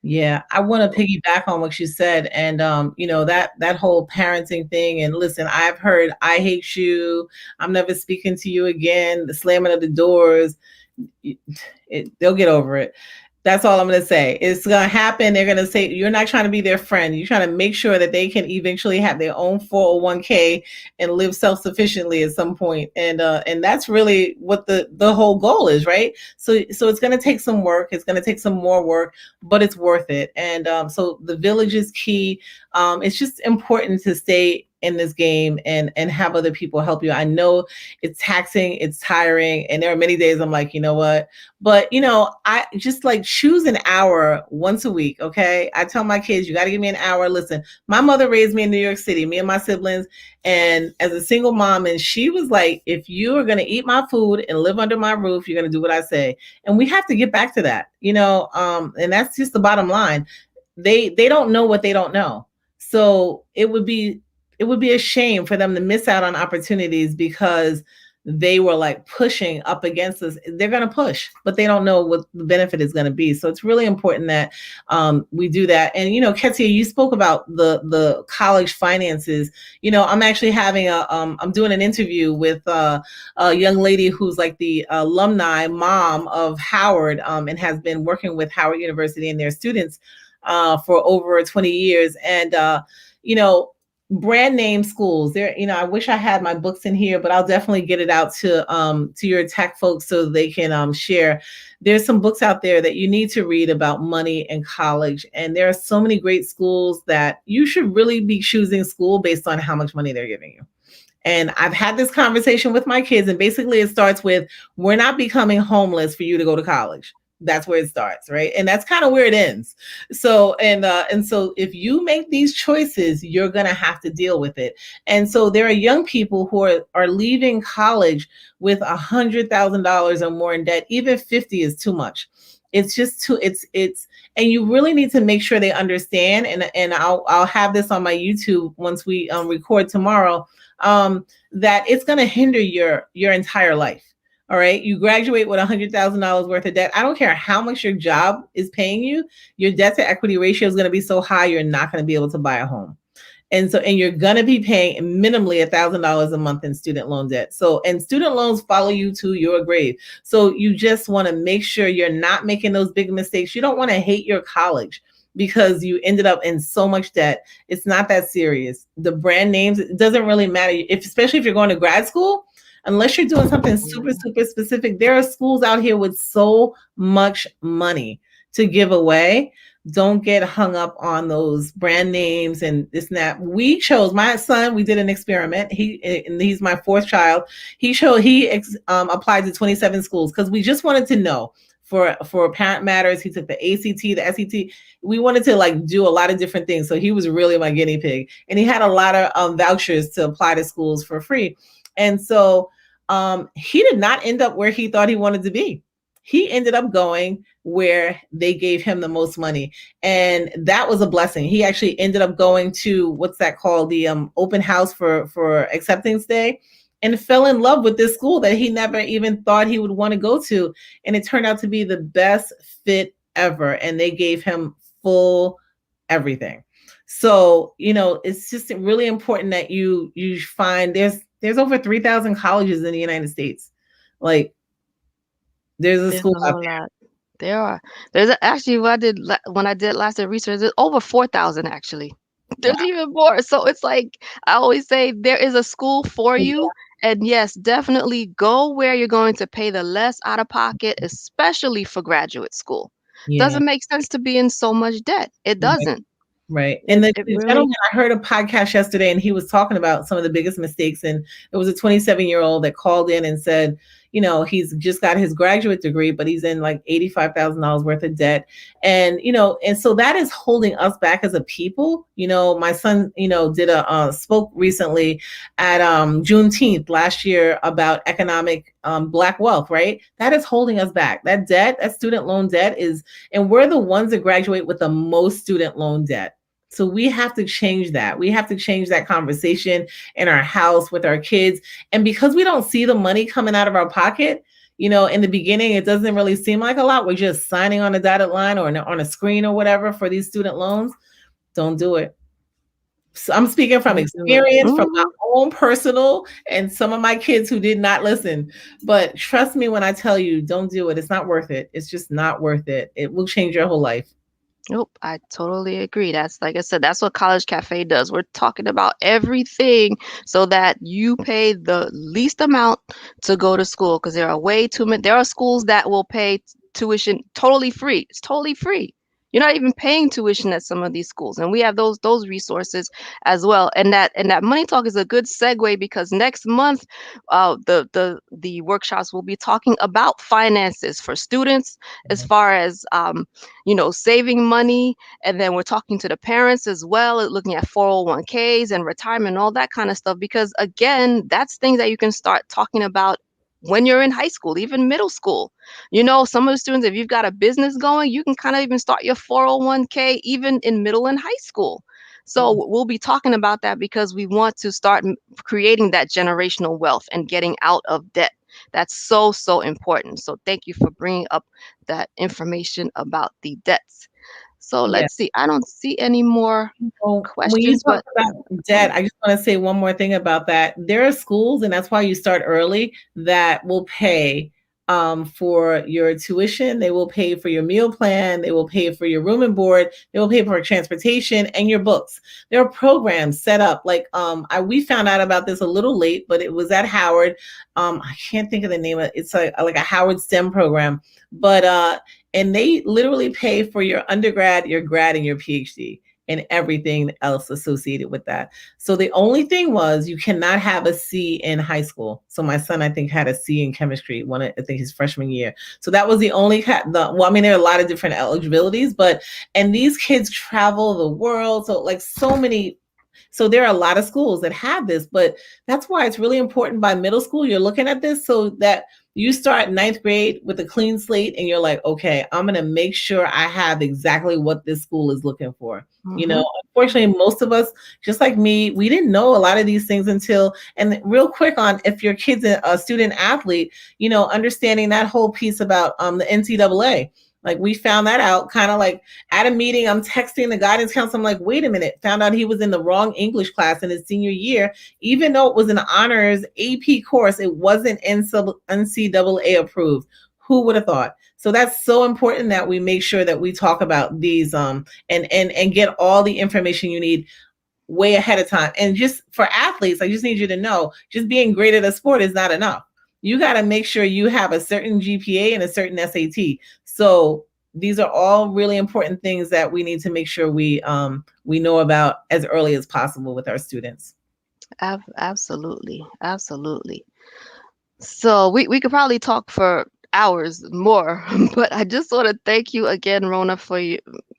Yeah, I want to piggyback on what you said, and that whole parenting thing. And listen, I've heard, I hate you, I'm never speaking to you again, the slamming of the doors. They'll get over it. That's all I'm going to say. It's going to happen. They're going to say, you're not trying to be their friend. You're trying to make sure that they can eventually have their own 401k and live self-sufficiently at some point. And that's really what the whole goal is, right? So it's going to take some work. It's going to take some more work, but it's worth it. And so the village is key. It's just important to stay in this game and have other people help you. I know it's taxing, it's tiring, and there are many days I'm like, you know what? But I just like choose an hour once a week. Okay. I tell my kids, you got to give me an hour. Listen, my mother raised me in New York City, me and my siblings, and as a single mom, and she was like, if you are going to eat my food and live under my roof, you're going to do what I say. And we have to get back to that, and that's just the bottom line. They don't know what they don't know. So it would be a shame for them to miss out on opportunities because they were like pushing up against us. They're going to push, but they don't know what the benefit is going to be. So it's really important that we do that. And, Ketsia, you spoke about the college finances. I'm actually having I'm doing an interview with a young lady who's like the alumni mom of Howard and has been working with Howard University and their students for over 20 years. And, brand name schools there, I wish I had my books in here, but I'll definitely get it out to your tech folks so they can share. There's some books out there that you need to read about money and college. And there are so many great schools that you should really be choosing school based on how much money they're giving you. And I've had this conversation with my kids, and basically it starts with, we're not becoming homeless for you to go to college. That's where it starts, right? And that's kind of where it ends. So, and so if you make these choices, you're going to have to deal with it. And so there are young people who are leaving college with $100,000 or more in debt. Even 50 is too much. It's just too, and you really need to make sure they understand. And I'll have this on my YouTube once we record tomorrow, that it's going to hinder your entire life. All right. You graduate with $100,000 worth of debt. I don't care how much your job is paying you. Your debt to equity ratio is going to be so high, you're not going to be able to buy a home. And you're going to be paying minimally $1,000 a month in student loan debt. So, and student loans follow you to your grave. So you just want to make sure you're not making those big mistakes. You don't want to hate your college because you ended up in so much debt. It's not that serious. The brand names, it doesn't really matter. Especially if you're going to grad school, unless you're doing something super, super specific. There are schools out here with so much money to give away. Don't get hung up on those brand names and this and that. We chose, my son, we did an experiment. He's my fourth child. He applied to 27 schools because we just wanted to know for Parent Matters. He took the ACT, the SET. We wanted to like do a lot of different things. So he was really my guinea pig, and he had a lot of vouchers to apply to schools for free. And so he did not end up where he thought he wanted to be. He ended up going where they gave him the most money. And that was a blessing. He actually ended up going to, what's that called? The open house for acceptance day, and fell in love with this school that he never even thought he would want to go to. And it turned out to be the best fit ever. And they gave him full everything. So, it's just really important that you find there's over 3,000 colleges in the United States. Like, there's a school out there. There are. Actually, when I did last research, there's over 4,000 actually. There's even more. So it's like I always say, there is a school for you. And yes, definitely go where you're going to pay the less out of pocket, especially for graduate school. Doesn't make sense to be in so much debt. It doesn't. Right. And the gentleman, I heard a podcast yesterday, and he was talking about some of the biggest mistakes. And it was a 27-year-old that called in and said, he's just got his graduate degree, but he's in like $85,000 worth of debt. And, and so that is holding us back as a people. My son, spoke recently at Juneteenth last year about economic Black wealth, right? That is holding us back. That debt, that student loan debt and we're the ones that graduate with the most student loan debt. So we have to change that. We have to change that conversation in our house with our kids. And because we don't see the money coming out of our pocket, in the beginning, it doesn't really seem like a lot. We're just signing on a dotted line or on a screen or whatever for these student loans. Don't do it. So I'm speaking from experience, from my own personal, and some of my kids who did not listen. But trust me when I tell you, don't do it. It's not worth it. It's just not worth it. It will change your whole life. Nope, I totally agree. That's, like I said, that's what College Cafe does. We're talking about everything so that you pay the least amount to go to school, because there are way too many. There are schools that will pay tuition totally free. It's totally free. You're not even paying tuition at some of these schools, and we have those resources as well. And that money talk is a good segue, because next month, the workshops will be talking about finances for students, as far as saving money, and then we're talking to the parents as well, looking at 401ks and retirement, all that kind of stuff. Because again, that's things that you can start talking about when you're in high school, even middle school. Some of the students, if you've got a business going, you can kind of even start your 401k even in middle and high school. So we'll be talking about that, because we want to start creating that generational wealth and getting out of debt. That's so, so important. So thank you for bringing up that information about the debts. So let's see. I don't see any more questions. When you talk about debt, I just want to say one more thing about that. There are schools, and that's why you start early, that will pay for your tuition. They will pay for your meal plan. They will pay for your room and board. They will pay for transportation and your books. There are programs set up. Like we found out about this a little late, but it was at Howard. I can't think of the name of it. It's like a Howard STEM program, but and they literally pay for your undergrad, your grad, and your PhD, and everything else associated with that. So the only thing was, you cannot have a C in high school. So my son, I think, had a C in chemistry, I think his freshman year. So that was the only, there are a lot of different eligibilities, and these kids travel the world. So there are a lot of schools that have this, but that's why it's really important by middle school, you're looking at this so that you start 9th grade with a clean slate, and you're like, okay, I'm going to make sure I have exactly what this school is looking for. Unfortunately, most of us, just like me, we didn't know a lot of these things and real quick on, if your kid's a student athlete, understanding that whole piece about the NCAA. Like, we found that out kind of like at a meeting. I'm texting the guidance counselor. I'm like, wait a minute, found out he was in the wrong English class in his senior year. Even though it was an honors AP course, it wasn't NCAA approved. Who would have thought? So that's so important that we make sure that we talk about these and get all the information you need way ahead of time. And just for athletes, I just need you to know, just being great at a sport is not enough. You got to make sure you have a certain GPA and a certain SAT. So these are all really important things that we need to make sure we know about as early as possible with our students. Absolutely. Absolutely. So we could probably talk for hours more, but I just want to thank you again, Rhona,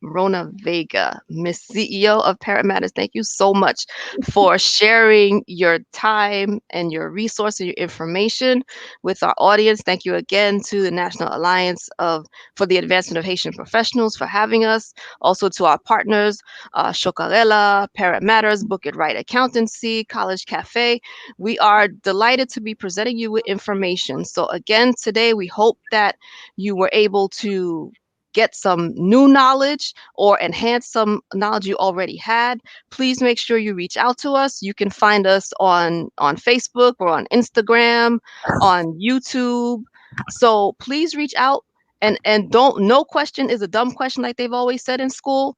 Rhona Vega, Miss CEO of Parent Matters. Thank you so much for sharing your time and your resources, your information with our audience. Thank you again to the National Alliance for the Advancement of Haitian Professionals for having us. Also to our partners, Chocarela, Parent Matters, Book It Right Accountancy, College Cafe. We are delighted to be presenting you with information. So again, today we hope that you were able to get some new knowledge or enhance some knowledge you already had. Please make sure you reach out to us. You can find us on Facebook or on Instagram, on YouTube. So please reach out and no question is a dumb question like they've always said in school.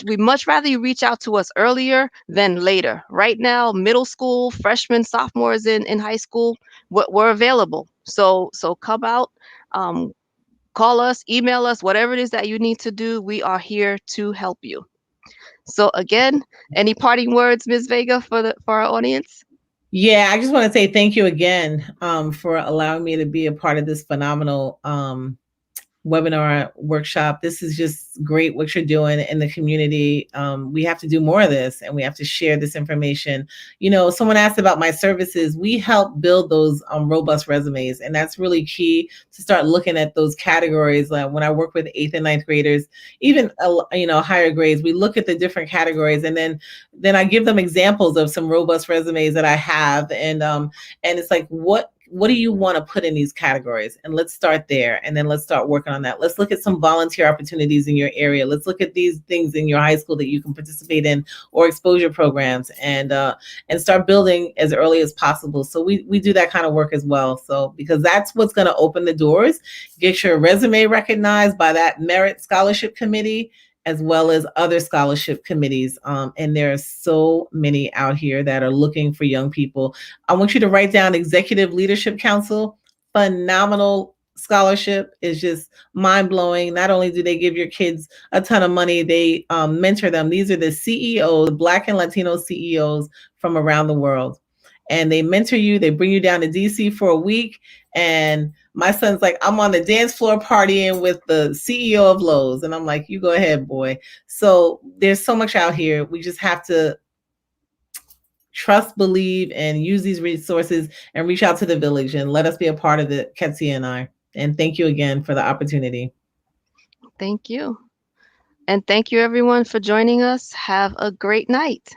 We much rather you reach out to us earlier than later. Right now, middle school, freshmen, sophomores in high school, we're available. So come out, call us, email us, whatever it is that you need to do. We are here to help you. So again, any parting words, Ms. Vega, for our audience? Yeah, I just want to say thank you again for allowing me to be a part of this phenomenal webinar workshop. This is just great what you're doing in the community. We have to do more of this, and we have to share this information. You know, someone asked about my services. We help build those robust resumes, and that's really key to start looking at those categories. When I work with 8th and 9th graders, even higher grades, we look at the different categories, and then I give them examples of some robust resumes that I have, and it's like, what do you want to put in these categories? And let's start there. And then let's start working on that. Let's look at some volunteer opportunities in your area. Let's look at these things in your high school that you can participate in, or exposure programs, and start building as early as possible. So we do that kind of work as well. So because that's what's going to open the doors, get your resume recognized by that Merit Scholarship Committee, as well as other scholarship committees. And there are so many out here that are looking for young people. I want you to write down Executive Leadership Council. Phenomenal scholarship, is just mind-blowing. Not only do they give your kids a ton of money, they mentor them. These are the CEOs, Black and Latino CEOs from around the world. And they mentor you. They bring you down to DC for a week. And my son's like, I'm on the dance floor partying with the CEO of Lowe's. And I'm like, you go ahead, boy. So there's so much out here. We just have to trust, believe, and use these resources and reach out to the village and let us be a part of it, Ketsia and I. And thank you again for the opportunity. Thank you. And thank you everyone for joining us. Have a great night.